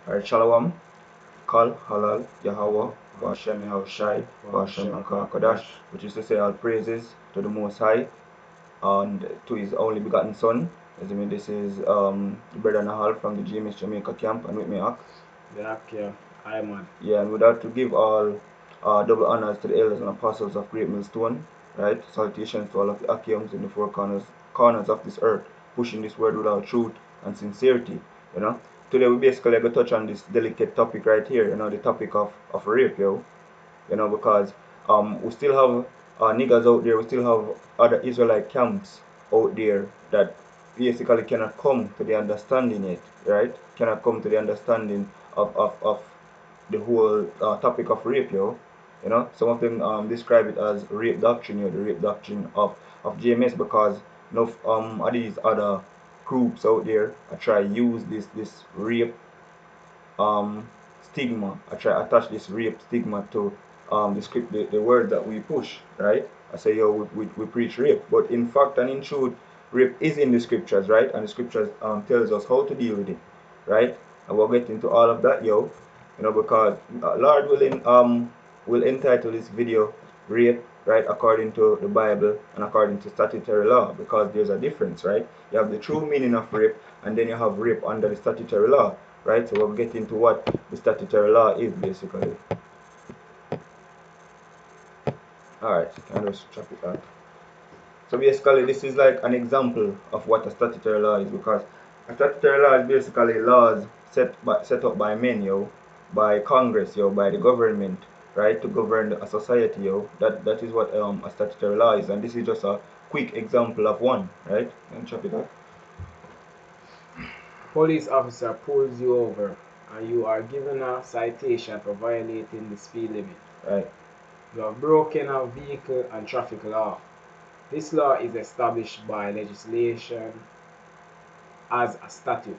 Alright, Shalom, Kal, Halal, Yahweh, Bashem, Yahushai, Bashem, Akakadash, which is to say all praises to the Most High and to His only begotten Son. As I mean, this is Brother Nahal from the GMS Jamaica camp, and with me, Ak. Yeah, I man. Yeah, and without to give all double honors to the elders and apostles of Great Millstone, right? Salutations to all of the Akiums in the four corners of this earth, pushing this word without truth and sincerity, you know. Today we basically going to touch on this delicate topic right here, you know, the topic of rape, yo. You know, because we still have niggas out there, we still have other Israelite camps out there that basically cannot come to the understanding it, right? Cannot come to the understanding of the whole topic of rape, yo. You know, some of them describe it as rape doctrine, the rape doctrine of GMS, because no of these other groups out there I try use this rape stigma. I try attach this rape stigma to the word that we push, right? I say, yo, we preach rape, but in fact and in truth, rape is in the scriptures, right? And the scriptures tells us how to deal with it, right? And we'll get into all of that, yo, you know, because Lord will entitle this video rape, right, according to the Bible and according to statutory law, because there's a difference, right? You have the true meaning of rape, and then you have rape under the statutory law, right? So we'll get into what the statutory law is basically. Alright, can I just chop it out? So basically this is like an example of what a statutory law is, because a statutory law is basically laws set up by men, yo, by Congress, yo, by the government, right, to govern a society, yo. That is what a statutory law is, and this is just a quick example of one, right? And chop it out. Police officer pulls you over and you are given a citation for violating the speed limit. Right. You have broken a vehicle and traffic law. This law is established by legislation as a statute,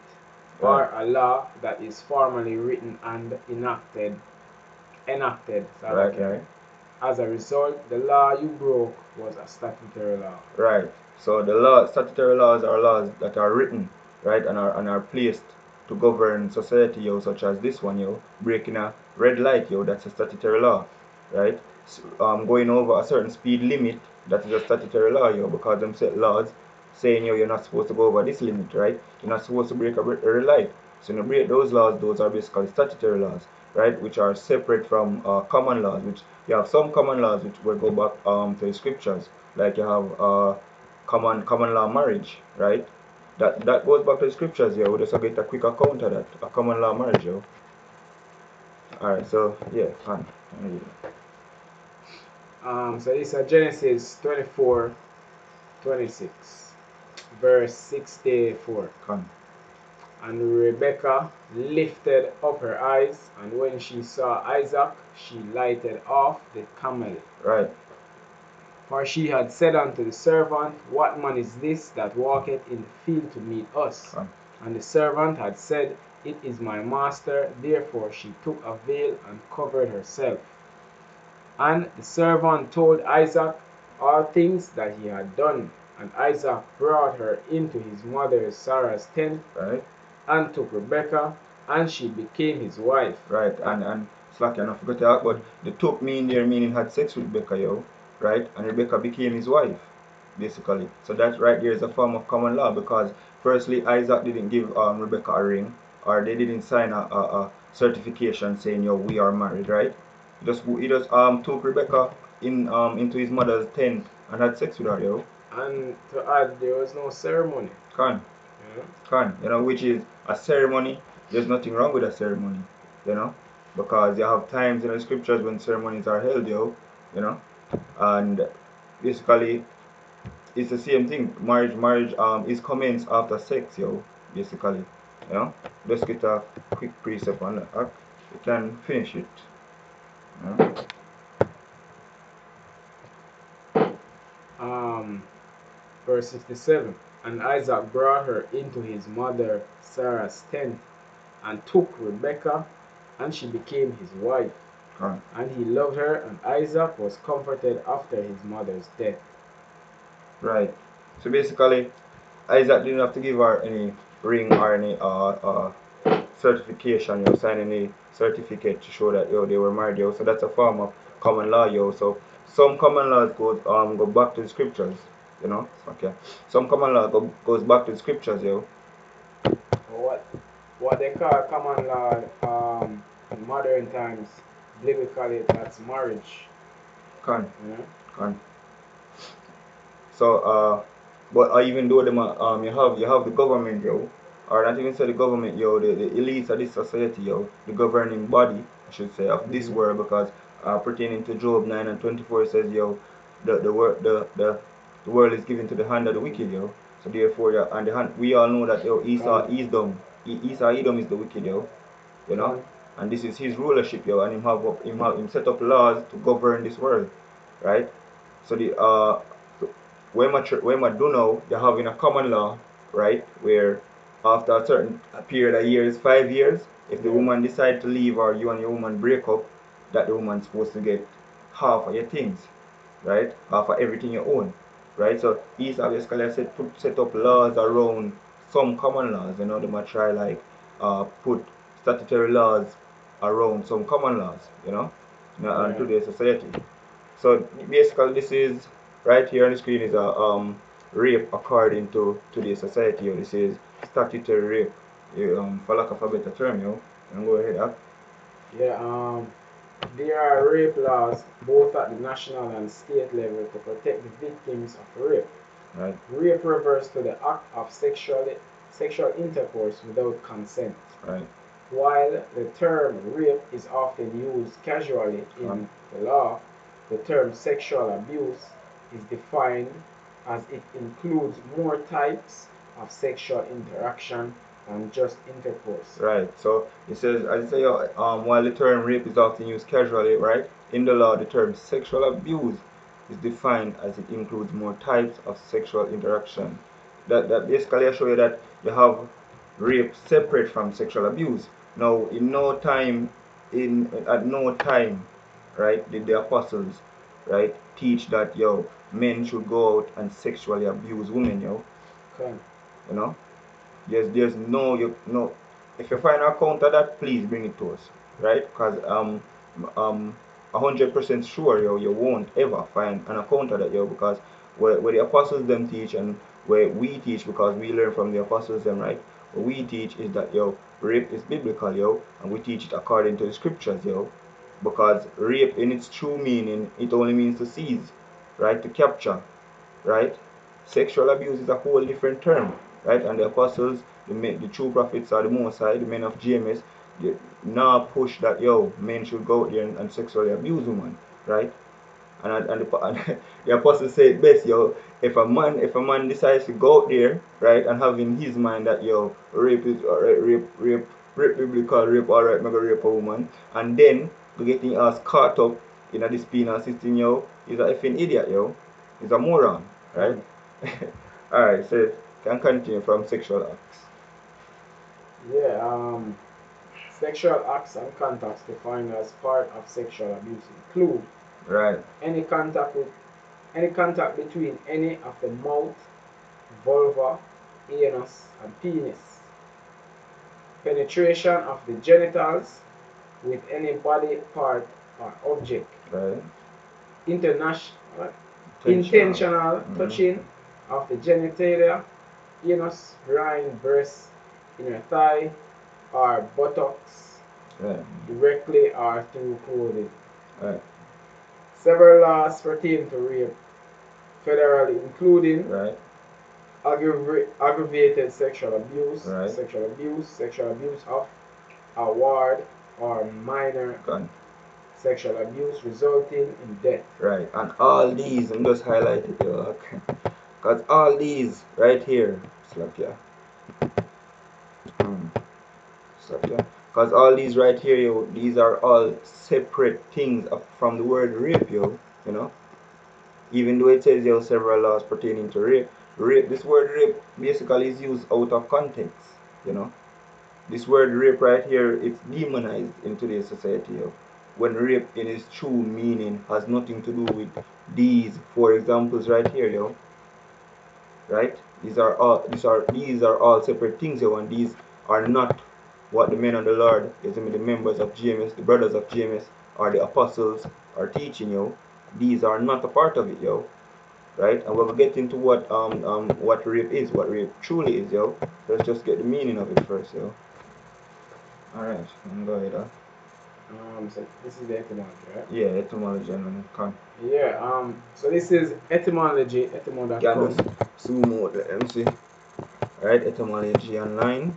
or a law that is formally written and enacted. Right. As a result, the law you broke was a statutory law. Right. So statutory laws are laws that are written, right, and are placed to govern society, yo, such as this one, yo, breaking a red light, yo, that's a statutory law, right? Going over a certain speed limit, that is a statutory law, yo, because them set laws saying, yo, you're not supposed to go over this limit, right? You're not supposed to break a red light. So when you break those laws, those are basically statutory laws, right, which are separate from common laws, which you have some common laws which will go back to the scriptures, like you have common law marriage, right? That goes back to the scriptures, yo. We just get a quick account of that, a common law marriage, yo. Alright, so yeah, fine. So this is Genesis 24:26, verse 64. Come. And Rebekah lifted up her eyes, and when she saw Isaac, she lighted off the camel. Right. For she had said unto the servant, What man is this that walketh in the field to meet us? Come. And the servant had said, It is my master. Therefore she took a veil and covered herself. And the servant told Isaac all things that he had done. And Isaac brought her into his mother Sarah's tent, Right. and took Rebekah, and she became his wife. Right, and slack enough forgot to ask, but the took meaning had sex with Rebecca, yo, right? And Rebecca became his wife, basically. So that right there is a form of common law, because firstly Isaac didn't give Rebecca a ring, or they didn't sign a certification saying, yo, we are married, right? He just took Rebecca into his mother's tent and had sex with her, yo. And to add, there was no ceremony. You know, which is a ceremony. There's nothing wrong with a ceremony, you know, because you have times in the scriptures when ceremonies are held, yo, you know, and basically it's the same thing. Marriage is commenced after sex, yo, basically, you know. Let's get a quick precept on that. You can finish it. You know? Verse 67. And Isaac brought her into his mother Sarah's tent, and took Rebekah, and she became his wife. And he loved her, and Isaac was comforted after his mother's death. Right. So basically, Isaac didn't have to give her any ring or any certification, you're signing a certificate to show that they were married, so that's a form of common law, so some common laws go back to the scriptures, okay. Some common law goes back to the scriptures, What they call common law in modern times, biblically that's marriage. Can. You know? Can. So but even though you have the government, or not even say the government, the elites of this society, the governing body, I should say, of this world, because pertaining to Job 9:24, it says, the world is given to the hand of the wicked, so therefore, and the hand, we all know that, Esau Edom is the wicked, you know and this is his rulership, and him set up laws to govern this world, right? So the when we do now, you're having a common law, right, where after a certain period of years, 5 years, if the woman decide to leave, or you and your woman break up, that the woman's supposed to get half of your things, right? Half of everything you own, right? So these obviously set up laws around some common laws. They might try, like, put statutory laws around some common laws, and today's society. So basically, this is right here on the screen is a rape according to today's society. This is statutory rape. For lack of a better term, and go ahead. There are rape laws both at the national and state level to protect the victims of rape. Right. Rape refers to the act of sexual intercourse without consent. Right. While the term rape is often used casually in the law, the term sexual abuse is defined as it includes more types of sexual interaction than just intercourse. Right. So it says, as I say, while the term rape is often used casually, right, in the law, the term sexual abuse is defined as it includes more types of sexual interaction. That basically show you that you have rape separate from sexual abuse. Now, at no time, right, did the apostles, right, teach that, men should go out and sexually abuse women, Okay. you know. There's no, if you find an account of that, please bring it to us, right? Because 100% sure, you won't ever find an account of that, because where the apostles them teach, and where we teach, because we learn from the apostles them, right? What we teach is that, rape is biblical, and we teach it according to the scriptures, because rape, in its true meaning, it only means to seize, right? To capture, right? Sexual abuse is a whole different term, right? And the apostles, the true prophets, are the Most High, the men of James, they now push that, men should go out there and sexually abuse women, right? And the apostles say it best, if a man decides to go out there, right, and have in his mind that, rape is alright, rape biblical, rape alright, I'm gonna rape a woman, and then getting us caught up in this penal system, he's a effing idiot, he's a moron, right? Alright, so can continue from sexual acts. Sexual acts and contacts defined as part of sexual abuse include Right. any contact between any of the mouth, vulva, anus, and penis, penetration of the genitals with any body part or object, Right. intentional touching of the genitalia, anus, groin, breast, inner thigh, or buttocks, Right. directly or through clothing. Right. Several laws pertain to rape federally, including Right. aggravated sexual abuse, Right. sexual abuse of a ward or minor, Gone. sexual abuse resulting in death. Right. And all these, I'm just highlight it, okay? Because all these right here, slap ya. Slap ya. Because all these right here, these are all separate things from the word rape, you know. Even though it says, several laws pertaining to rape, this word rape basically is used out of context, This word rape right here, it's demonized in today's society, when rape in its true meaning has nothing to do with these four examples right here, right? These are all separate things, and these are not what the men of the Lord, is the members of James, the brothers of James, or the apostles are teaching, yo. These are not a part of it, yo. Right? And we'll get into what rape is, what rape truly is, yo. Let's just get the meaning of it first, yo. Alright, go ahead, So this is the etymology, right? Yeah, etymology and con. Yeah, so this is etymology, Can etymo.com. just zoom out, let them see. Alright, etymology online.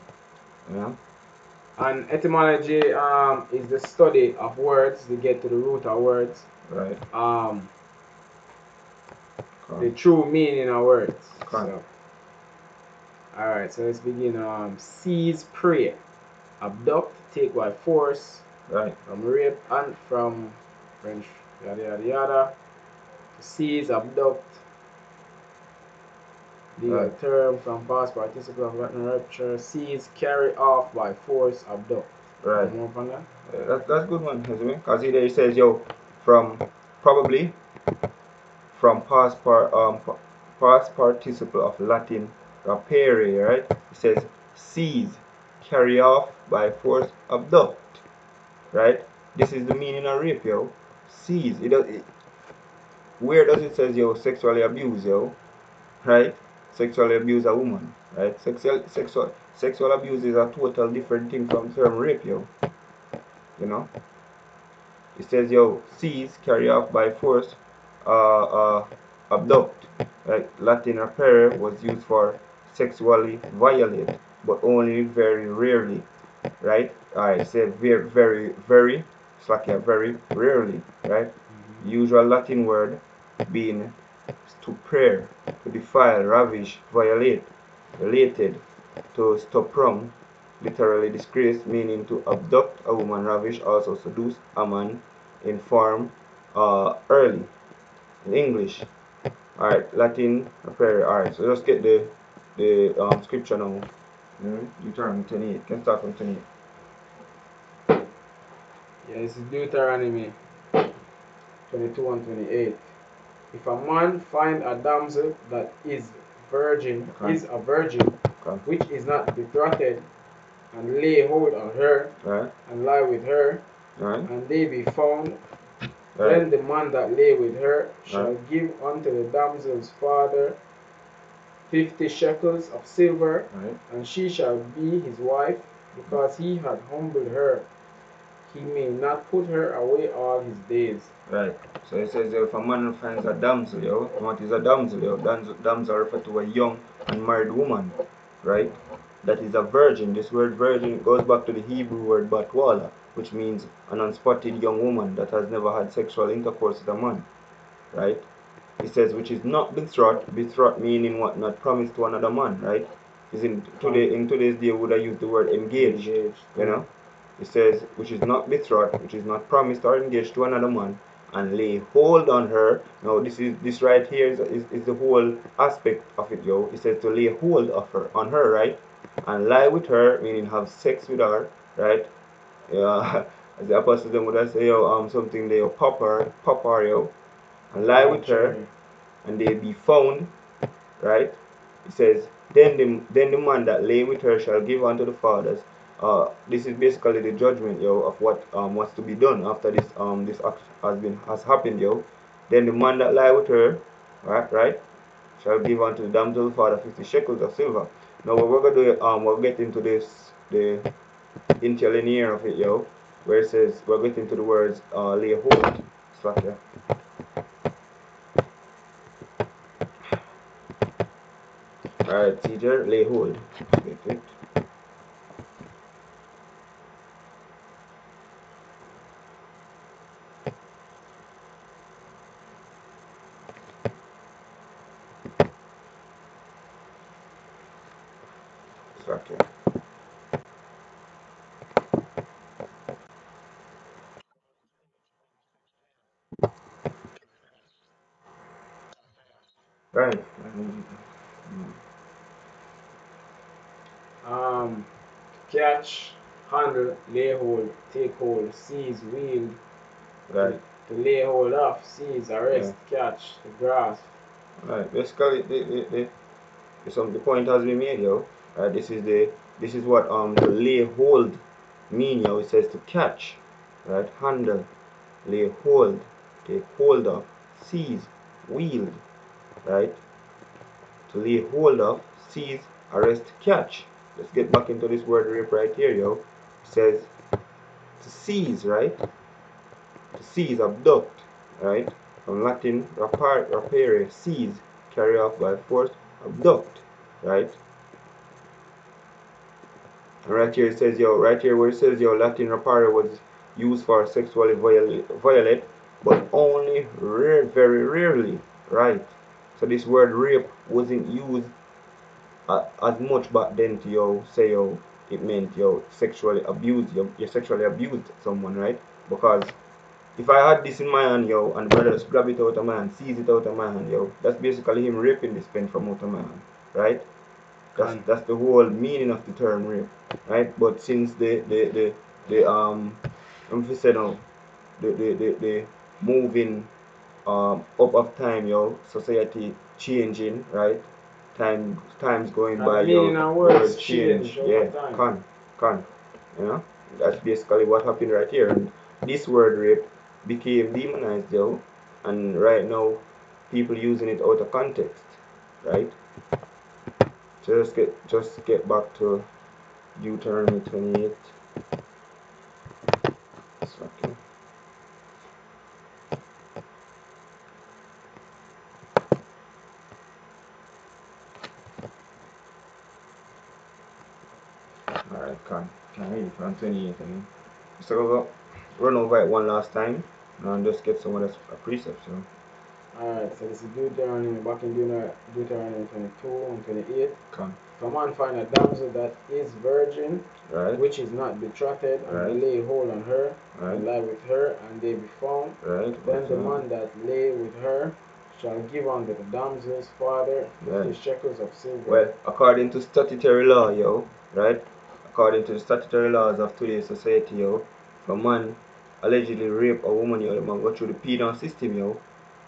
Yeah. And etymology is the study of words to get to the root of words. Right. The true meaning of words. Con. So, alright, so let's begin. Seize, prey, abduct, take by force, Right. from rape and from French, yada yada yada. Seize, abduct, legal term from past participle of Latin rupture. Seize, carry off by force, abduct. Right. More on that? That's a good one, isn't it? Because he says, yo, from probably from past participle of Latin rapere, right? It says seize, carry off by force, abduct, right? This is the meaning of rape, yo. Seize. Where does it says, yo, sexually abuse, yo, right? Sexually abuse a woman, right? Sexual abuse is a total different thing from term rape, yo. You know. It says, yo, seize, carry off by force, abduct. Right? Latin rapere was used for sexually violate, but only very rarely. Right? I said it's like a very rarely. Right? Usual Latin word being to prayer, to defile, ravish, violate, related to stuprum, literally disgrace, meaning to abduct a woman, ravish, also seduce a man, inform early in English. Alright, Latin prayer. Alright, so let's get the scripture now. Deuteronomy 28. Can start from 28. Yeah, this is Deuteronomy 22 and 28. If a man find a damsel that is virgin, Okay. is a virgin, Okay. which is not betrothed, and lay hold on her, Right. and lie with her, Right. and they be found, Right. then the man that lay with her shall Right. give unto the damsel's father 50 shekels of silver, Right. and she shall be his wife, because he had humbled her. He may not put her away all his days. Right. So it says, if a man finds a damsel, yo, what is a damsel, yo? Damsel refer to a young unmarried woman, right? That is a virgin. This word virgin goes back to the Hebrew word batwala, which means an unspotted young woman that has never had sexual intercourse with a man, right? It says, which is not betrothed meaning what? Not promised to another man, right? Is in today's day would I use the word engaged. You know? It says, which is not betrothed, which is not promised or engaged to another man, and lay hold on her. Now this right here is the whole aspect of it, yo. It says to lay hold of her on her, right? And lie with her, meaning have sex with her, right? Yeah, as the apostle them would I say, yo, something they pop her, yo, and lie with her, and they be found, right? It says, then the man that lay with her shall give unto the fathers. This is basically the judgment, yo, of what's to be done after this act has happened, yo. Then the man that lie with her, right, shall give unto the damsel father 50 shekels of silver. Now what we're gonna do, we'll get into the interlinear of it, yo, where it says we'll get into the words lay hold. Slack, yeah. Alright, teacher, lay hold. Get it. Slack, yeah. Right. Catch, handle, lay hold, take hold, seize, wield, Right. to lay hold of, seize, arrest, catch, to grasp. Right. Basically, the point has been made, yo. This is This is what to lay hold mean, yo. It says to catch, right? Handle, lay hold, take hold of, seize, wield, right? To lay hold of, seize, arrest, catch. Let's get back into this word rape right here, yo. It says to seize, right? To seize, abduct, right? From Latin rapere, seize, carry off by force, abduct, right? Right here it says, yo, right here where it says, yo, Latin rapare was used for sexually violate, but only very rarely, right? So this word rape wasn't used as much back then to, yo, say, yo, it meant, yo, sexually abused, you sexually abused someone, right? Because if I had this in my hand, yo, and the brother just grab it out of my hand, seize it out of my hand, yo, that's basically him raping this pen from out of my hand, right? That's the whole meaning of the term rape, right? But since I'm say now, the moving up of time, yo, society changing, right? Times going And the by, yo, meaning of words words change, change over yeah, time. can, you know? That's basically what happened right here. And this word rape became demonized, yo, and right now people using it out of context, right? Just get back to Deuteronomy 28. Okay. Alright, can read it from 28 again. So we'll run over it one last time and just get some of the precepts. So. Alright, so this is Deuteronomy, back in Deuteronomy 22 and 28. Come. If a man find a damsel that is virgin, right, which is not betrothed, and right, he lay hold on her, right, and lie with her, and they be found, right, then the man that lay with her shall give unto the damsel's father 50 shekels of silver. Well, according to statutory law, yo, right? According to the statutory laws of today's society, yo, if a man allegedly rape a woman, yo, the man go through the penal system, yo,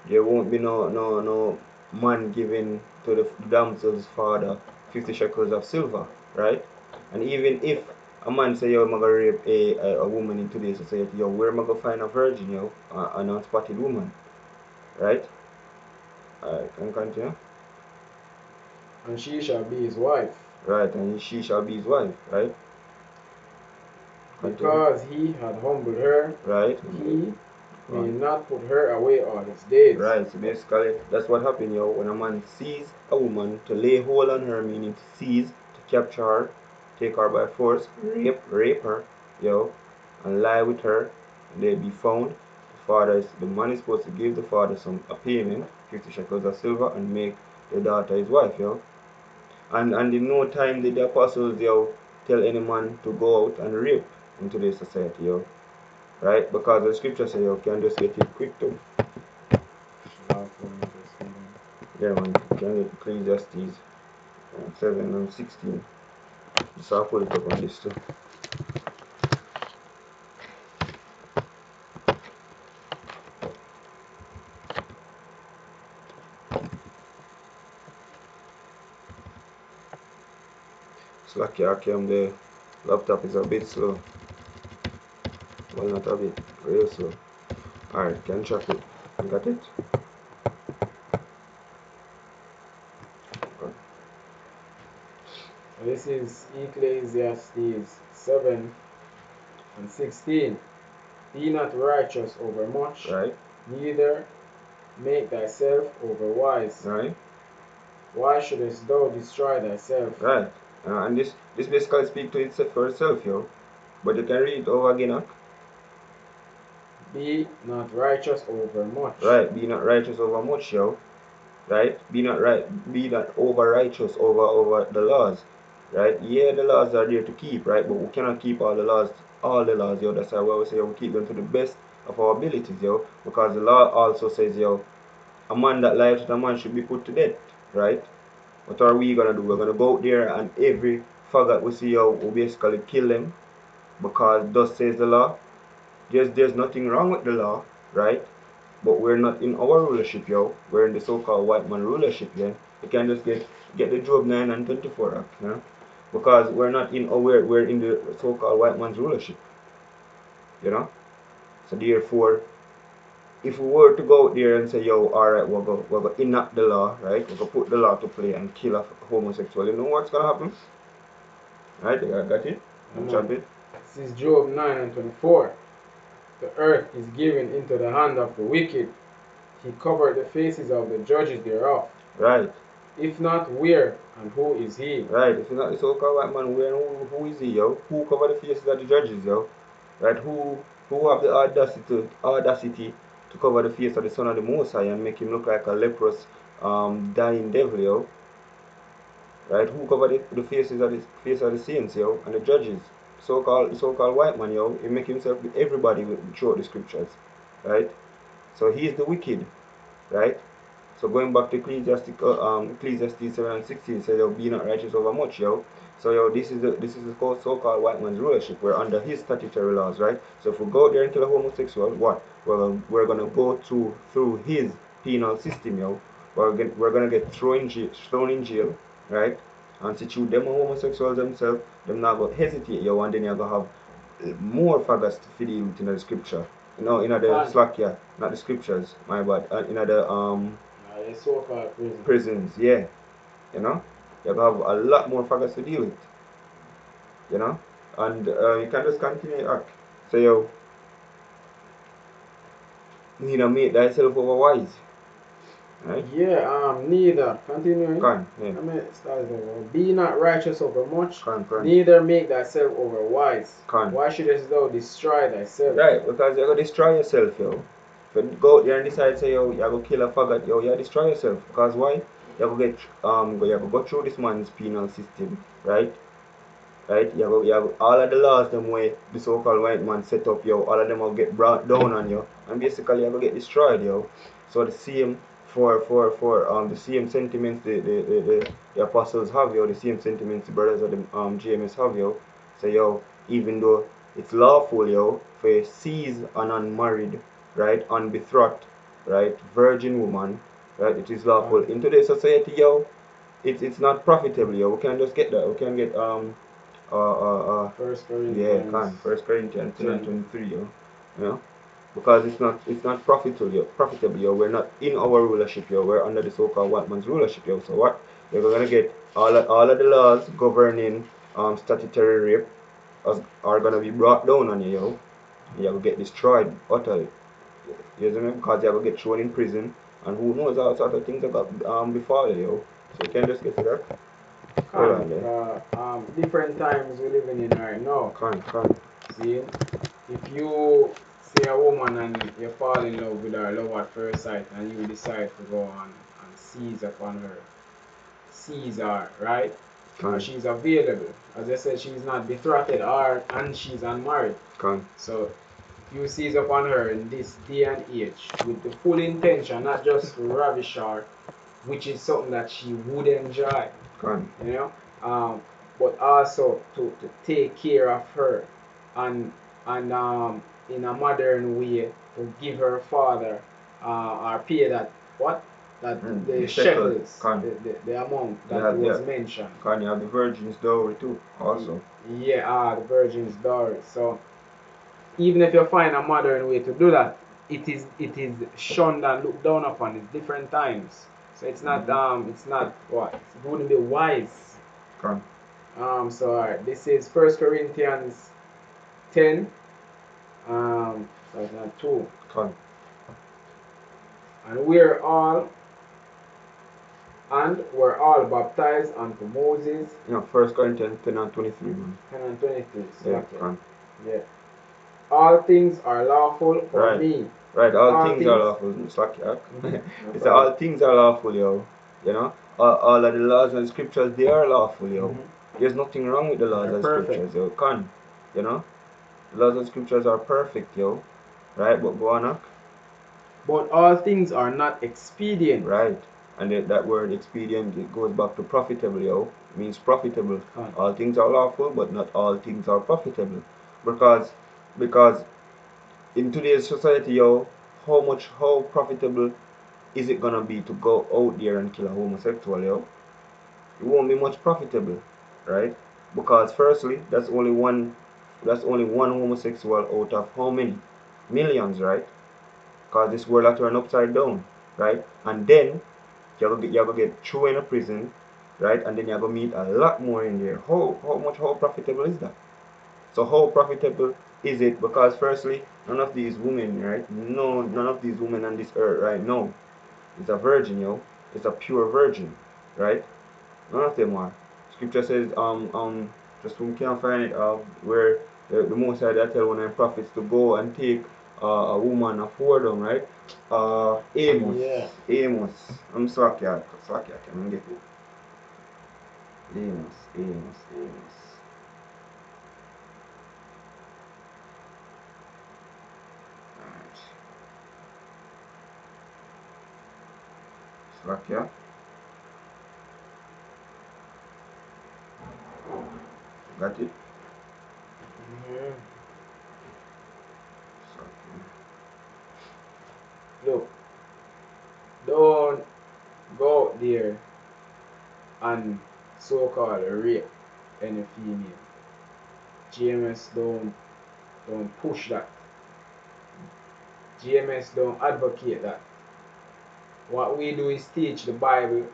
there won't be no man giving to the damsel's father 50 shekels of silver, right? And even if a man say, yo, I'm gonna rape a woman in today's society, yo, where am I gonna find a virgin, yo, an unspotted woman, right? Alright, can continue. And she shall be his wife. Right, and she shall be his wife, right? Continue. Because he had humbled her, right, he may not put her away all his days. Right, so basically that's what happened, yo. When a man sees a woman, to lay hold on her, meaning to seize, to capture her, take her by force, rape her, yo, and lie with her, and they be found. The man is supposed to give the father a payment, 50 shekels of silver, and make the daughter his wife, yo. And in no time did the apostles, yo, tell any man to go out and rape in today's society, yo. Right? Because the scripture says you can just get it quick too. Yeah, man, you can get Ecclesiastes 7 and 16. So I'll put it up on this too. Slack your cam, the laptop is a bit slow. Well, not a bit, real slow. Alright, can check it. You got it? This is Ecclesiastes 7 and 16. Be not righteous over much, right, neither make thyself over wise. right. Why shouldest thou destroy thyself? Right. And this basically speaks to itself for itself, yo. But you can read it over again, huh? Be not righteous over much. Right, be not righteous over much, yo. Right? Be not over righteous over the laws. Right? Yeah, the laws are there to keep, right? But we cannot keep all the laws, yo. That's why we say we keep them to the best of our abilities, yo. Because the law also says, yo, a man that lies with a man should be put to death, right? What are we gonna do? We're gonna go out there and every faggot we see, yo, we basically kill them because thus says the law. There's nothing wrong with the law, right? But we're not in our rulership, yo. We're in the so-called white man rulership, yeah. You can just get the Job 9 and 24 act, yeah. because we're not in, or we're in the so-called white man's rulership, you know. So therefore, if we were to go out there and say, yo, alright, we're going to enact the law, right? We're going to put the law to play and kill a homosexual, you know what's going to happen? Right, I got it? Chop it. This is Job 9:24. The earth is given into the hand of the wicked. He covered the faces of the judges thereof. Right. If not, where and who is he? Right, if not the so-called white man, where and who is he, yo? Who covered the faces of the judges, yo? Right, who have the audacity to cover the face of the Son of the Most High and make him look like a leprous, dying devil, yo? Right, who covered the faces of the saints, yo, and the judges? So-called white man, yo. He make himself be everybody throughout the scriptures, right? So he is the wicked, right? So going back to Ecclesiastes 7:16 says, yo, be not righteous over much, yo. So yo, this is the so-called white man's rulership. We're under his statutory laws, right? So if we go out there and kill a homosexual, what? We're gonna go through his penal system, yo. We're gonna get thrown in jail, right? And to shoot them homosexuals themselves, them not gonna hesitate, yo, and then you're gonna have more faggots to deal with in the scripture. You know, in the slack, yeah, not the scriptures, my bad. In the so-called prisons, yeah. You know, you have a lot more faggots to deal with. You know, and you can just continue act. So you need to make thyself overwise. Right? Yeah, neither. Continuing. Yeah. I mean, it starts over. Be not righteous over much, Can. neither make thyself over wise. Can. Why shouldest thou destroy thyself? Right, because you're gonna destroy yourself, yo. If you go out there and decide say yo, you're gonna kill a faggot, yo, you destroy yourself. Because why? You're gonna go through this man's penal system, right? Right? You have all of the laws them way the so-called white man set up, yo, all of them will get brought down on you, and basically you will get destroyed, yo. So the same for the same sentiments the apostles have, yo, the same sentiments the brothers of the GMS have, yo. So yo, even though it's lawful, yo, for a seize an unmarried, right, unbetrothed, right, virgin woman, right, it is lawful. In today's society, yo, it's not profitable, yo. We can just get that. We can get First Corinthians. Yeah, First Corinthians 10:23, yo. You know, because it's not profitable, yo. We're not in our rulership, yo. We're under the so-called white man's rulership, yo. So what? You're gonna get all of the laws governing statutory rape are gonna be brought down on you, yo. You will get destroyed utterly. You know, because you will get thrown in prison, and who knows all sort of things that got befall you, yo. So you can just get to that. Different times we're living in right now. Can. See, if you see a woman and you fall in love with her, love at first sight, and you decide to go on and seize upon her, seize her, right? She's available. As I said, she's not betrothed and she's unmarried. So if you seize upon her in this day and age with the full intention, not just to ravish her, which is something that she would enjoy, you know, but also to take care of her and in a modern way to give her father or pay that the shekels, the amount that was mentioned. Can you have the virgin's dowry too, also? Yeah, the virgin's dowry. So even if you find a modern way to do that, it is shunned and looked down upon. It's different times. So it's not it wouldn't be wise. So alright, this is 1 Corinthians 10, so 2. And we're all baptized unto Moses. 1 Corinthians 10:23, man. 10:23. So yeah. All things are lawful for me. Right, all things are lawful. It's like it's all things are lawful, yo. You know, all of the laws and scriptures, they are lawful, yo. There's nothing wrong with the laws and scriptures, yo. You know, the laws and scriptures are perfect, yo. Right, but go on, But all things are not expedient. Right, and that word expedient, it goes back to profitable, yo. It means profitable. All things are lawful, but not all things are profitable, because in today's society, yo, how profitable is it gonna be to go out there and kill a homosexual, yo? It won't be much profitable, right? Because firstly, that's only one homosexual out of how many? Millions, right? Because this world will turn upside down, right? And then you're gonna get thrown in a prison, right? And then you're gonna meet a lot more in there. How profitable is that? So how profitable is it? Because firstly, none of these women, right? No, none of these women on this earth right now is a virgin, yo. It's a pure virgin, right? None of them are. Scripture says, just we can't find it, where the Most High that tell one of the prophets to go and take a woman of whoredom, right? Amos. Yeah. Amos. I'm slack, yeah. Slack, yeah. Can I get it? Amos. Alright. Slack, yeah. Got it? Mhm. Slack, Look, don't go out there and so-called rape any female. GMS don't push that. GMS don't advocate that. What we do is teach the Bible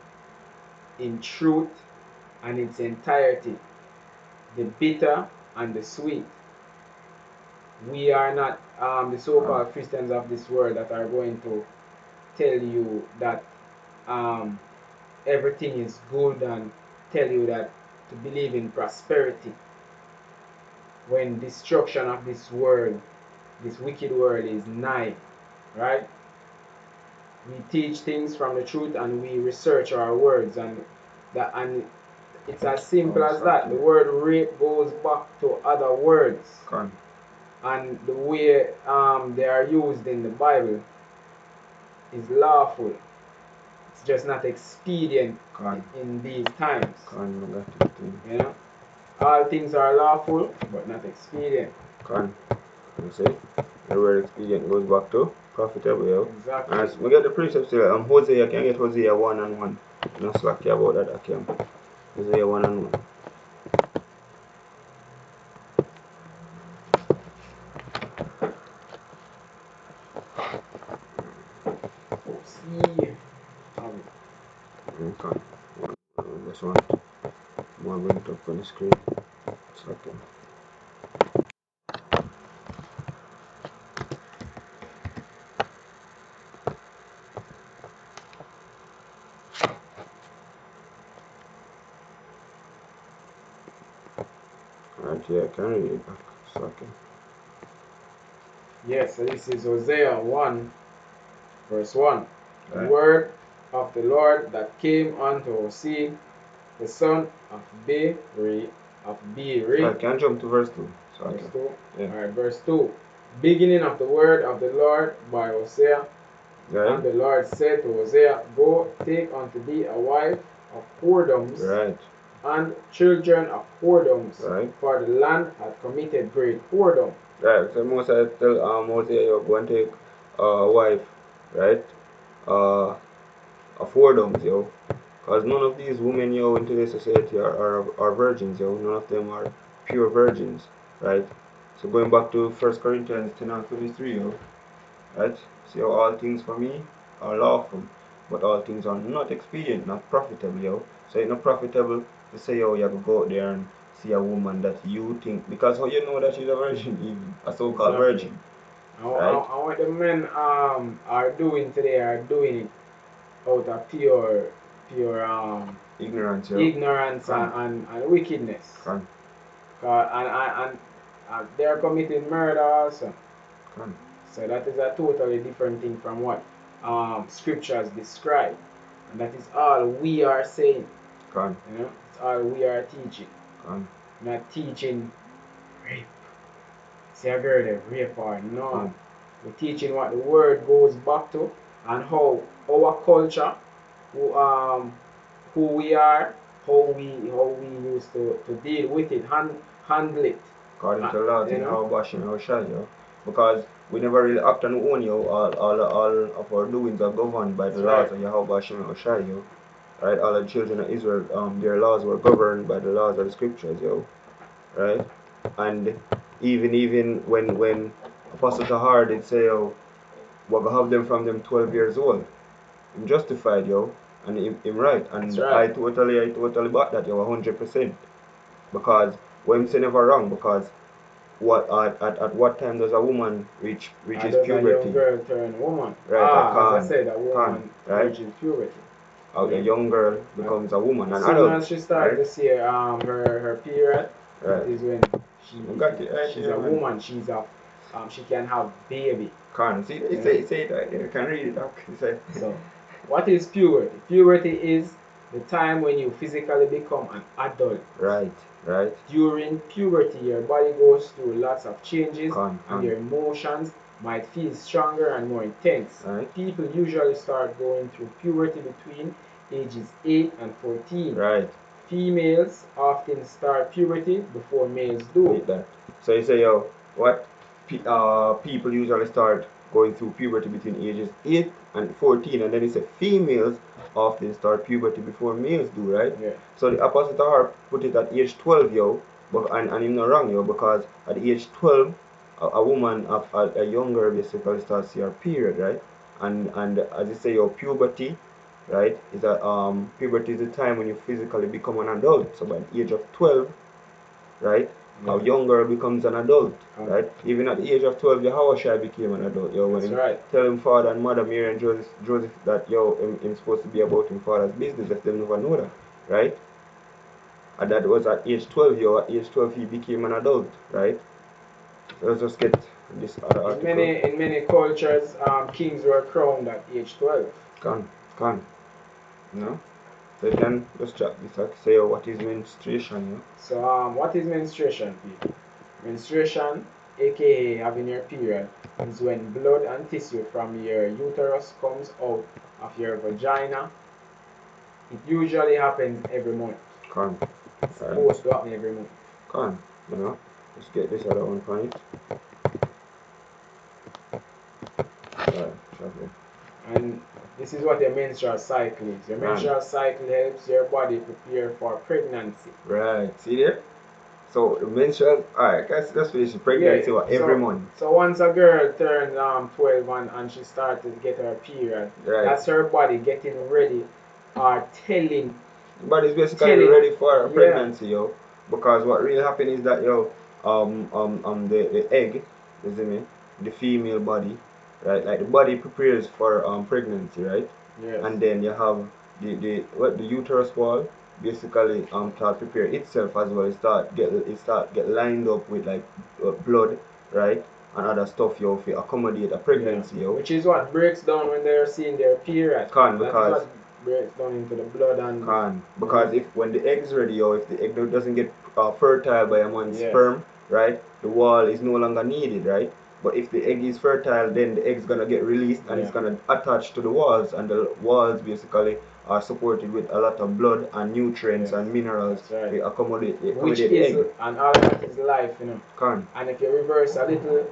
in truth and its entirety, the bitter and the sweet. We are not the yeah. so-called Christians of this world that are going to tell you that um, everything is good and tell you that to believe in prosperity when destruction of this world, this wicked world is nigh, right? We teach things from the truth and we research our words and it's as simple as Slack, that. The word rape goes back to other words Con. and the way they are used in the Bible is lawful. It's just not expedient Con. in these times. Con, I got it. You know, all things are lawful but not expedient. Con. You see? The word expedient goes back to profitable, yo. Exactly. And we get the precepts here. Hosea, can get Hosea 1 and 1. No slack here about that, Akim. Hosea 1 and 1. See, Con. Just want more bring it up on the screen. Slack here. Alright, yeah, can I read it back? Slack here. yes, so this is Hosea 1, verse 1. The Right. word of the Lord that came unto Hosea, the son of Beeri, Right, can I jump to verse 2? Slack verse here. 2. Yeah. Alright, verse 2. Beginning of the word of the Lord by Hosea. Right? And the Lord said to Hosea, go take unto thee a wife of whoredoms Right. and children of whoredoms, Right. for the land hath committed great whoredom. Right. So Moses tell Hosea, you go and take a wife, right? Uh, of whoredoms, yo. Because none of these women, yo, in today's society are virgins, yo. None of them are pure virgins, right? So going back to 1 Corinthians 10 and 23, yo, right? See how all things for me are lawful, but all things are not expedient, not profitable, yo. So it's not profitable to say, yo, you have to go out there and see a woman that you think, because how you know that she's a virgin, even a so-called Exactly. virgin, And right? what the men are doing today are doing it out of pure Ignorance, yo. ignorance Come, and wickedness. come, And they are committing murder also. come, So that is a totally different thing from what scriptures describe. And that is all we are saying. come, You know, it's all we are teaching. come, Not teaching rape. See a girl that rape or no. come. We're teaching what the word goes back to and how our culture, who, who we are, how we used to deal with it, handle it. According to the laws You of know, Yahweh Bashem Yahushua, yo. Because we never really act on our own, yo. All of our doings are governed by the that's laws right. of Yahweh Bashem Yahushua, yo. right? All the children of Israel, their laws were governed by the laws of the scriptures, yo, right? And even when Apostle Tahar did say, yo, we're gonna have them from them 12 years old, I'm justified, yo, and him right, and right. I totally bought that, yo, 100%, because when him say never wrong, because what at what time does a woman reaches does puberty? a young girl turn woman? Right, As I said, a woman right? reaches puberty. A young girl becomes a woman, an As soon adult, as she starts right? to see her period, Right. that is when she's a woman. She can have baby. See, it say it right there. You can read it, doc. So, what is puberty? Puberty is the time when you physically become an adult. Right. During puberty, your body goes through lots of changes, and your emotions might feel stronger and more intense. Right. People usually start going through puberty between ages 8 and 14. Right. Females often start puberty before males do. So you say, yo, what? People usually start going through puberty between ages 8 and 14, and then you say females often start puberty before males do, right? Yeah. So the Apostle Tahar put it at age 12, yo, and he's not wrong, yo, because at age 12, a woman, a young girl basically starts her period, right? And as you say, your puberty, right, is that puberty is the time when you physically become an adult. So by the age of 12, right, a young girl becomes an adult, right? Even at the age of 12, Yahushua became an adult, yo. When he tell him father and mother, Mary and Joseph that, yo, him supposed to be about him father's business, if they never know that, right? And that was at age 12, yo. At age 12, he became an adult, right? So let's just get this other article. In many cultures, kings were crowned at age 12. Can. You know? So you can just chat this, like, say, oh, what is menstruation, you know? So, what is menstruation, people? Menstruation, aka having your period, is when blood and tissue from your uterus comes out of your vagina. It usually happens every month. It's supposed to happen every month. You know? Let's get this other one for it. And this is what your menstrual cycle is. Your menstrual cycle helps your body prepare for pregnancy. Right. See there? So the menstrual, alright, let's finish the pregnancy every month. So once a girl turns 12 and she starts to get her period, that's her body getting ready or telling. The body's basically ready for a pregnancy, yo. Because what really happens is that, yo, the egg, you see me, the female body, right? Like the body prepares for pregnancy, right? Yes. And then you have the uterus wall basically start prepare itself as well. It start get lined up with like blood, right? And other stuff, yo, to accommodate a pregnancy, yo. Which is what breaks down when they're seeing their period. Because breaks down into the blood and because if when the egg's ready, or if the egg doesn't get fertile by a man's sperm, right, the wall is no longer needed, right? But if the egg is fertile, then the egg's gonna get released and it's gonna attach to the walls, and the walls basically are supported with a lot of blood and nutrients and minerals to accommodate the egg. And all that is life, you know. And if you reverse a little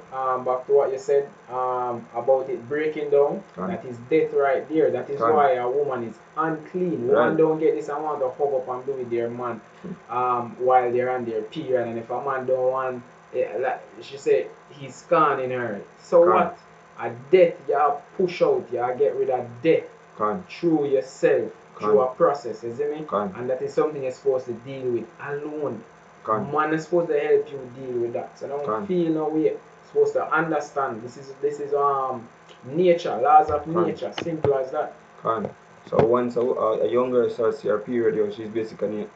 back to what you said about it breaking down, that is death right there. That is why a woman is unclean. Woman don't get this and want to hug up and do with their man while they're on their period. And if a man don't want, like she said, he's scorning her. So what? A death, you push out, you get rid of death through yourself, through a process, you see me? And that is something you're supposed to deal with alone. Man is supposed to help you deal with that. So don't feel no way. You're supposed to understand. This is nature, laws of nature, simple as that. So once a young girl starts her period, yo, she's basically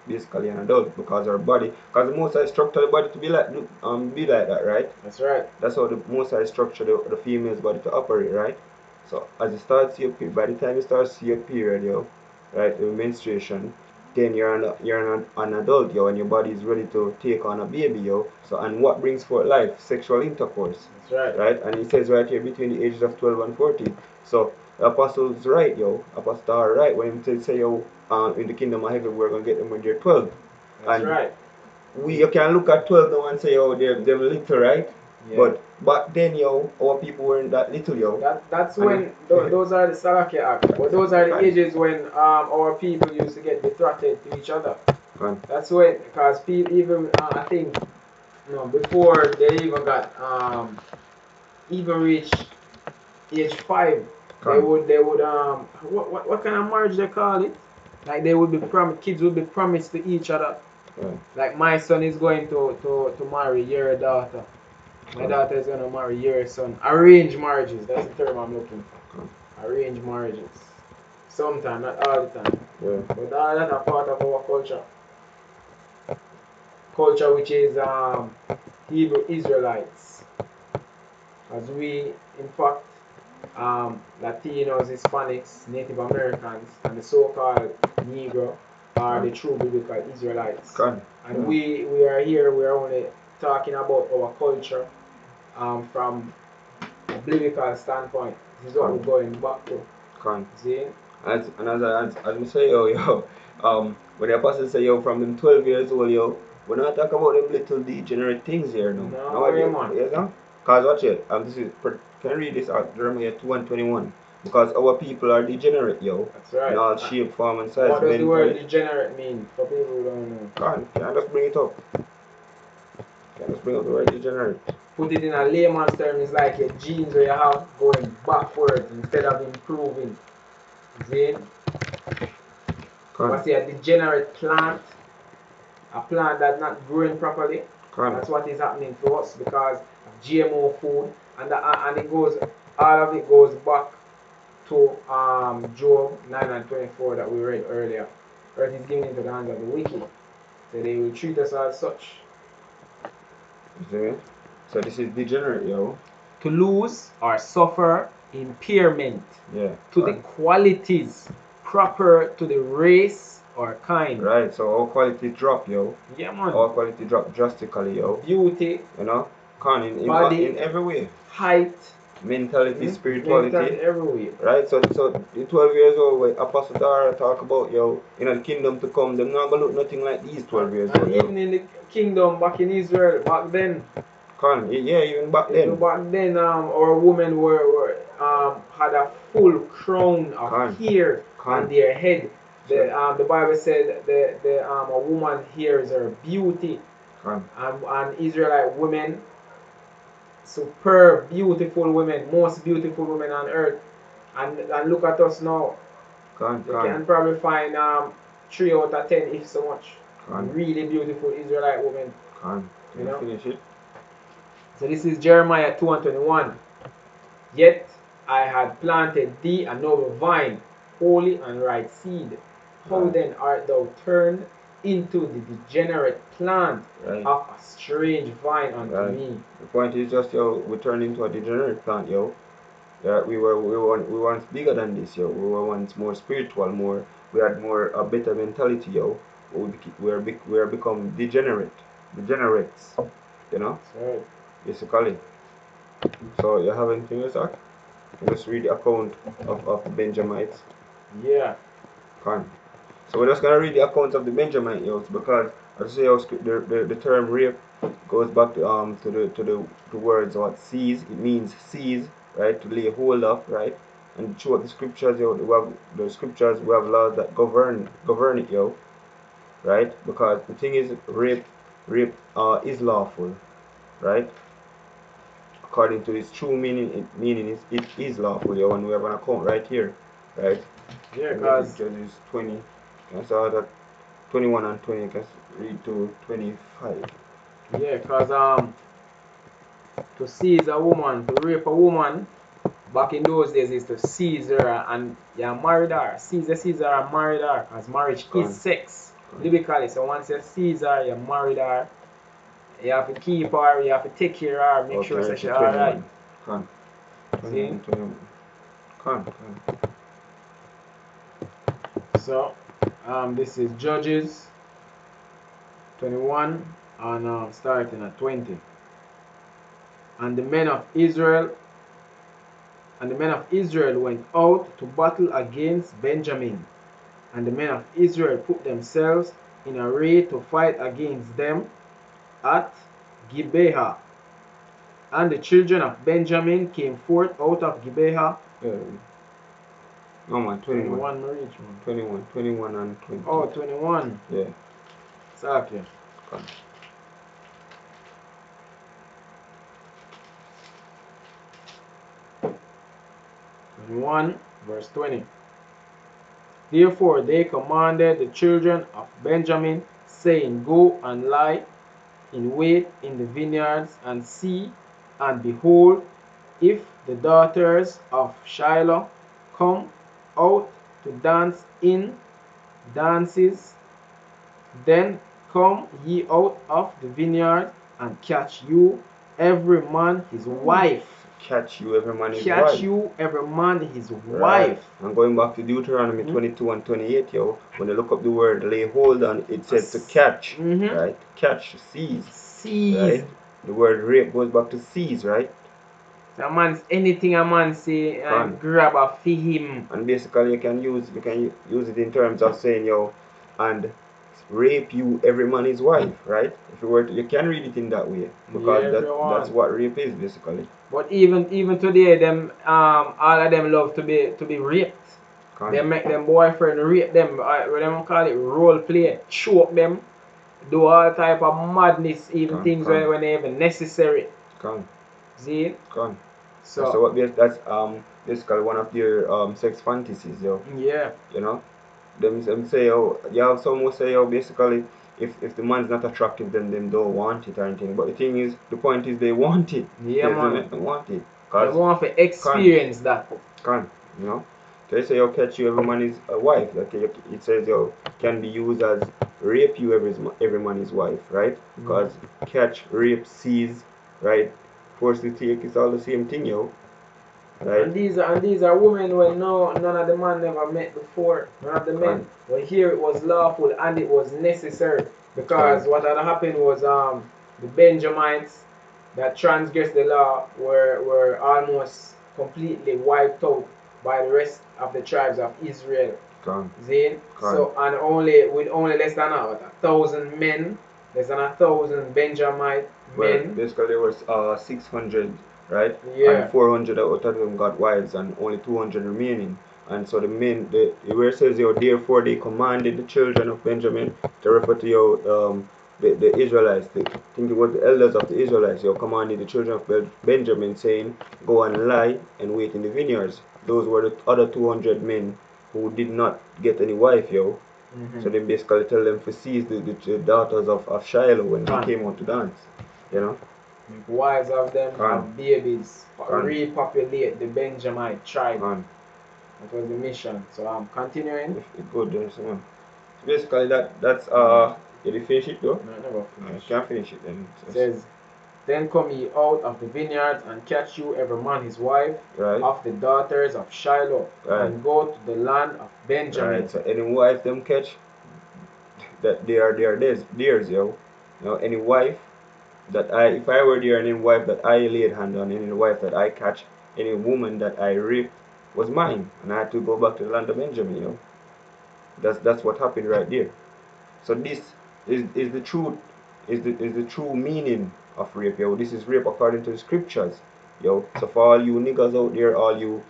an adult, because her body, because the Most High structure the body to be like that, right? That's right. That's how the Most High structure the female's body to operate, right? So as you start your period, by the time you start your period, yo, right, the menstruation, then you're an adult, yo, and your body is ready to take on a baby, yo. So, and what brings forth life? Sexual intercourse. That's right. Right? And it says right here between the ages of 12 and 14. So the apostle's right, yo. Apostle are right when he say, yo, in the kingdom of heaven we're gonna get them when they're 12. That's right. You can look at 12 now and say, oh, they're little, right? Yeah. But back then, yo, our people weren't that little, yo. That's And when those are the Salakia Act. But those are the Right. ages when our people used to get betrothed to each other. Right. That's when, because people even I think before they even got even reached age 5, Right. they would what kind of marriage they call it? Like they would be kids would be promised to each other. Yeah. Like my son is going to marry your daughter. My Right. daughter is gonna marry your son. Arranged marriages. That's the term I'm looking for. Arranged marriages. Sometimes, not all the time. Yeah. But that's a part of our culture. Culture which is Hebrew Israelites. As we, in fact, Latinos, Hispanics, Native Americans, and the so-called Negro are the true biblical Israelites. God. And we are here, we are only talking about our culture from a biblical standpoint. This is what we're going back to. God. See? As we say, yo, when the apostle say, yo, from them 12 years old, yo, we're not talking about them little degenerate things here, no. No way, man. Yes, no? Because watch it, can I read this out, Jeremiah 2 and 21? Because our people are degenerate, yo. That's right. In all shape, form, and size. What does the word degenerate mean for people who don't know? God, can I just bring it up? Can I just bring up the word degenerate? Put it in a layman's term, it's like your genes where you have going backwards instead of improving. See? What's a degenerate plant? A plant that's not growing properly. That's what is happening to us because of GMO food, and it goes, all of it goes back to Job 9 and 24 that we read earlier. Earth is given into the hands of the wicked, so they will treat us as such. See? So this is degenerate, yo. To lose or suffer impairment to the qualities proper to the race or kind. Right, so our quality drop, yo. Yeah, man. Our quality drop drastically, yo. Beauty, you know, body, in every way. height, Mentality, spirituality. every way. Right, so the 12 years old when Apostle Dara talk about, yo, in the kingdom to come, them not gonna look nothing like these 12 years old. And even in the kingdom back in Israel, back then. Yeah, even back then. Our women were had a full crown of hair on their head. The Bible said a woman's hair is her beauty. And Israelite women, superb, beautiful women, most beautiful women on earth. And look at us now. You can probably find 3 out of 10, if so much. Really beautiful Israelite women. You know? Finish it. So this is Jeremiah 2 and 21. Yet I had planted thee a noble vine, holy and right seed. How then art thou turned into the degenerate plant of a strange vine unto me? The point is just, yo, we turned into a degenerate plant, yo. Yeah, we were once bigger than this, yo. We were once more spiritual, we had a better mentality, yo. We are become degenerates, you know. Right. Basically. So you have anything else, Zach? Just read the account of the Benjamites. Yeah. Fine. So we're just gonna read the accounts of the Benjamite youths because as I say, the term rape goes back to the words what seize. It means seize, right? To lay hold of, right? And throughout the scriptures, yo, we have laws that govern it, yo, right? Because the thing is, rape is lawful, right? According to its true meaning, it is lawful, yo, and we have an account right here, right? Yeah, because Judges 20. I saw that 21 and 20. You can read to 25. Yeah, because to seize a woman, to rape a woman, back in those days is to seize her and you married her. Seize her and married her, because marriage is sex. Biblically, so once you seize her, you married her. You have to keep her, you have to take care of her, make sure that she's alright. See? So, this is Judges 21 and starting at 20. And the men of Israel went out to battle against Benjamin. And the men of Israel put themselves in array to fight against them at Gibeah. And the children of Benjamin came forth out of Gibeah. No man, 21. 21, 21 and 20. Oh, 21. Yeah. Exactly. Come. 21 verse 20. Therefore they commanded the children of Benjamin, saying, Go and lie in wait in the vineyards, and see, and behold, if the daughters of Shiloh come out to dance in dances, then come ye out of the vineyard, and catch you every man his wife. Catch you every man his Catch wife. you every man his Right. wife. And going back to Deuteronomy 22 and 28, yo, when you look up the word lay hold on, it says to catch, right? Catch, seize. Seize. Right? The word rape goes back to seize, right? So a man's anything a man say and grab a for him. And basically you can use it in terms of saying, yo, and rape you every man his wife, right? If you were to, you can read it in that way, because that's what rape is basically. But even today, them all of them love to be raped. They make them boyfriend rape them. What them call it, role play, choke them, do all type of madness, even things when they even necessary. See? So what that's basically one of their sex fantasies, yo. Yeah. You know, them say, oh, you have some who say, oh, basically, if the man's not attractive, then them don't want it or anything. But the thing is, the point is they want it. Yeah, man. They want it. They want to experience that. You know. So they say, oh, catch you every man is a wife. Like it says, yo, can be used as rape you every man is wife, right? Because catch, rape, seize, right? Force to take, it's all the same thing, yo. Right? And these are women when none of the man never met before. None of the men. But here it was lawful and it was necessary, because what had happened was the Benjamites that transgressed the law were almost completely wiped out by the rest of the tribes of Israel. See? So and with only less than 1,000 men, less than 1,000 Benjamite men. Basically there was 600, right? Yeah. And 400 out of them got wives, and only 200 remaining. And so the men, where it says, therefore they commanded the children of Benjamin, to refer to the Israelites. I think it was the elders of the Israelites, commanded the children of Benjamin, saying, go and lie and wait in the vineyards. Those were the other 200 men who did not get any wife, yo. So they basically tell them to seize the daughters of Shiloh when they came out to dance. You know? Wives of them have babies, repopulate the Benjamite tribe. That was the mission. So I'm continuing. Good, so basically that's did you finish it though? No, I never finished. Can't finish it then. It says, then come ye out of the vineyards, and catch you every man his wife, of the daughters of Shiloh, and go to the land of Benjamin. Right. So any wife them catch, that they are theirs, yo. You know, any wife that if I were there, any wife that I laid hand on, any wife that I catch, any woman that I raped was mine, and I had to go back to the land of Benjamin, you know. That's what happened right there. So this is the truth, is the true meaning of rape, yo. This is rape according to the scriptures, yo. So for all you niggas out there, all you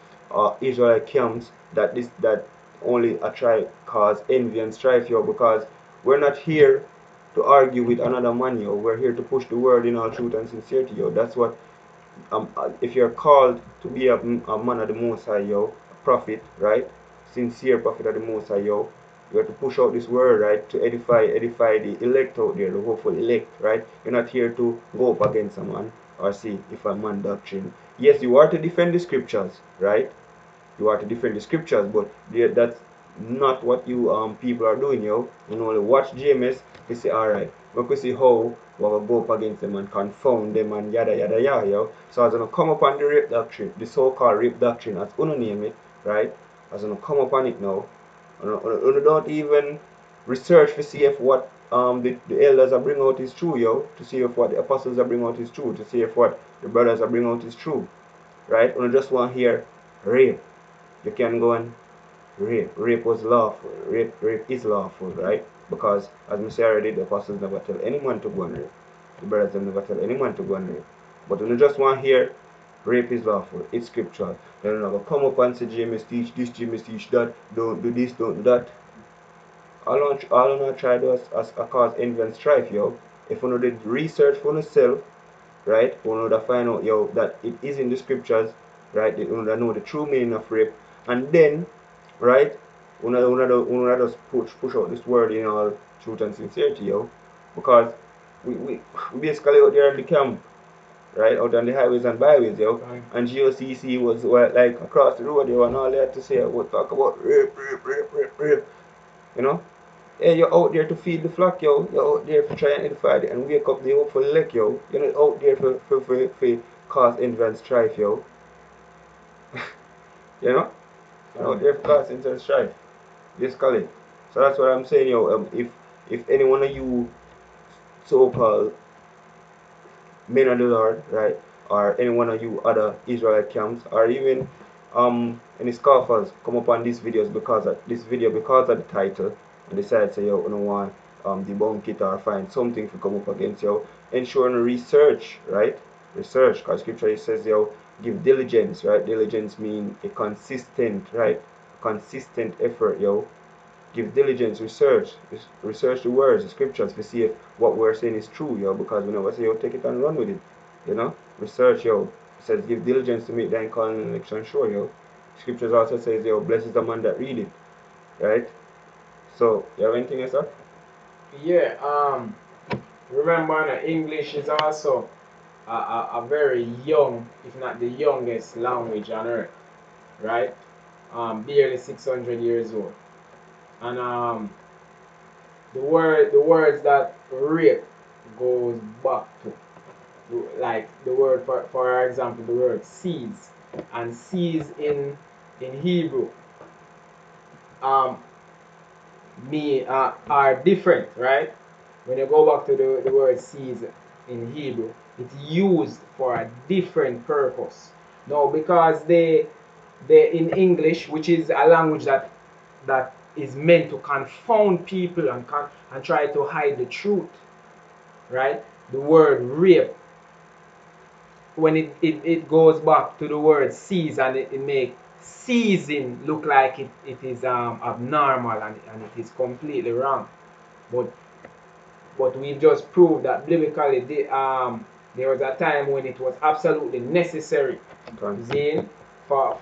Israelite camps that only a try cause envy and strife, yo, because we're not here to argue with another man, yo. We're here to push the word in all truth and sincerity, yo. That's what if you're called to be a man of the Most High, yo, a prophet, right? Sincere prophet of the Most High, yo. You have to push out this word, right? To edify the elect out there, the hopeful elect, right? You're not here to go up against a man or see if a man doctrine. Yes, you are to defend the scriptures, right? You are to defend the scriptures, but that's not what you people are doing, yo. You only watch JMS, you say, alright, we can see how we will go up against them and confound them and yada yada yada, yo. So as I come upon the rape doctrine, the so-called rape doctrine, as you name it, right? As I come upon it now, you don't even research to see if what the elders are bringing out is true, yo. To see if what the apostles are bringing out is true. To see if what the brothers are bringing out is true, right? You just want to hear rape. You can go and rape was lawful. Rape is lawful, right? Because as I said already, the apostles never tell anyone to go and rape. The brothers never tell anyone to go and rape. But when you just want to hear rape is lawful, it's scriptural. Then you're not gonna come up and say James teach this, James teach that, don't do this, don't do that. All I try to do as a cause envy and strife, yo. If you know the research for yourself, right, you know to find out, yo, that it is in the scriptures, right, you know the true meaning of rape, and then, right, you just push out this word in all truth and sincerity, yo, because we basically out there in the camp, right, out on the highways and byways, yo, Right. and GOCC was like across the road, yo, and all they had to say was talk about rape, you know. Hey, you're out there to feed the flock, yo. You're out there to try and edify and wake up the hopeful elect, yo. You're not out there for cause envy and strife, yo. You know? You're out there for cause envy and strife. Basically. So that's what I'm saying, yo. If any one of you so-called men of the Lord, right, or any one of you other Israelite camps, or even any scoffers come upon these videos because of this video, because of the title, and decide say, yo, you know want debunk it or find something to come up against, yo, ensure and research, right? Research, because scripture says, yo, give diligence, right? Diligence mean a consistent, right? Consistent effort, yo. Give diligence, research the words, the scriptures to see if what we're saying is true, yo, because we never say, yo, take it and run with it, you know? Research, yo. It says, give diligence to make thine calling and election sure, yo. Scriptures also says, yo, blessed is the man that read it, right? So, you have anything else, sir? Yeah, remember that English is also a very young, if not the youngest language on earth, right? Barely 600 years old. And the words that rape goes back to, like the word, for example, the word seize, and seize in Hebrew um are different, right? When you go back to the word seize in Hebrew, it's used for a different purpose. Now, because they in English, which is a language that is meant to confound people and try to hide the truth, right? The word rape, when it goes back to the word seize, and it make seizing look like it is abnormal, and it is completely wrong. But we've just proved that biblically there was a time when it was absolutely necessary, Okay. for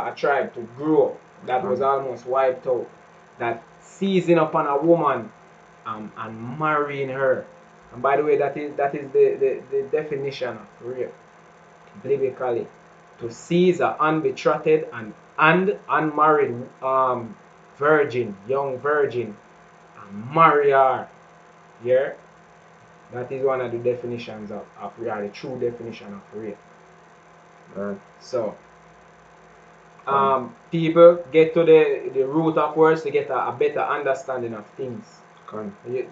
a tribe to grow that was almost wiped out, that seizing upon a woman and marrying her. And by the way, that is the definition of rape biblically: to seize an unbetrothed and unmarried virgin, young virgin, and marry her. Yeah, that is one of the definitions of rape, the true definition of rape. Right. So people get to the root of words to get a better understanding of things.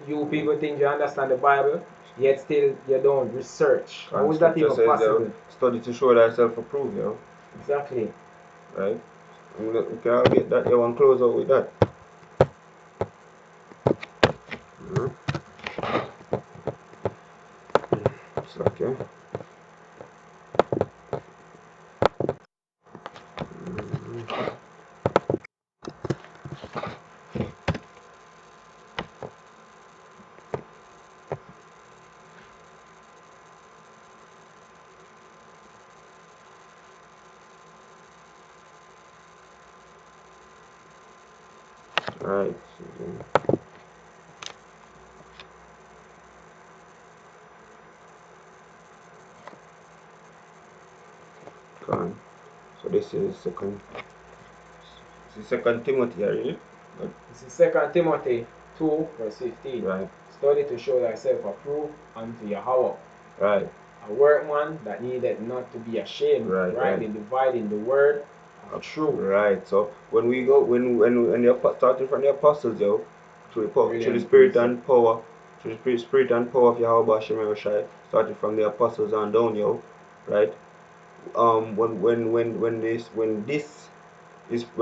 You people think you understand the Bible, yet still you don't research. How is that even possible? Study to show thyself approved, yo. Exactly. Right? We can all get that, yo, and close out with that. It's like, yeah. Right. Gone. So this is second Timothy, I read it. But This is 2 Timothy 2, verse 15. right. Study to show thyself approved unto Yahweh, Right. a workman that needed not to be ashamed, rightly dividing the word of truth. Right. So when we go, when you're starting from the apostles, yo, through the spirit and power, through the spirit and power of Yahweh Hashem Yahushai, starting from the apostles and down, yo, right? When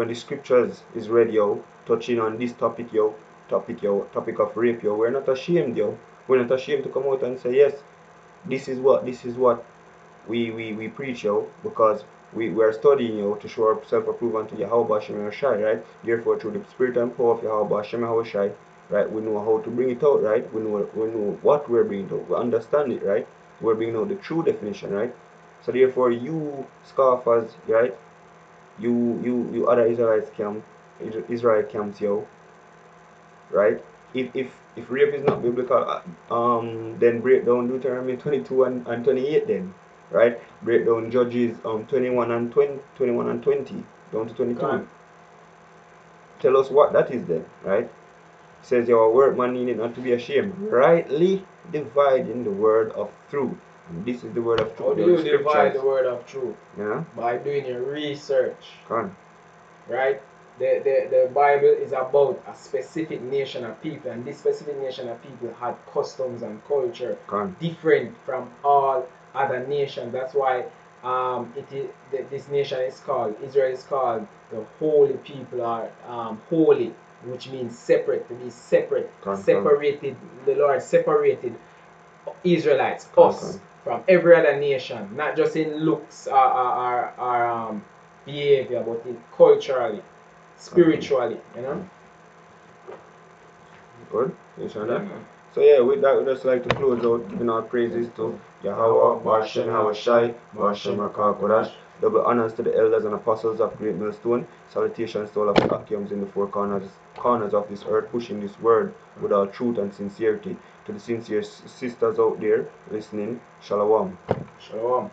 the scriptures is read, yo, touching on this topic, topic of rape, yo, we're not ashamed, yo. We're not ashamed to come out and say, yes, this is what we preach, yo, because we are studying, yo, to show ourselves approved unto Yahweh Hashem Shai, right? Therefore, through the spirit and power of Yahweh Hashem Shai, right, we know how to bring it out, right? We know what we're bringing out. We understand it, right? We're bringing out the true definition, right? So therefore, you scoffers, right? You other Israel camps, yo, right? If rape is not biblical, then break down Deuteronomy 22 and 28 then, right? Break down Judges 21 and 20 down to 22. God. Tell us what that is then, right? It says your workman needed not to be ashamed, rightly dividing the word of truth. And this is the word of truth. How do you divide the word of truth? Yeah. By doing your research. Come on. Right? The Bible is about a specific nation of people, and this specific nation of people had customs and culture different from all other nations. That's why this nation is called, Israel is called the holy people, or holy, which means separate, to be separate, separated. The Lord separated Israelites, us, from every other nation, not just in looks or behavior, but in culturally, spiritually, you know. Good. You sure that? So yeah, with that, we'd just like to close out giving our praises to Yahweh, Bashem, Hawashai, Bashem, Kodash. Double honors to the elders and apostles of Great Millstone. Salutations to all of the Akiums in the four corners of this earth, pushing this word with all truth and sincerity. To the sincere sisters out there listening, Shalom. Shalom.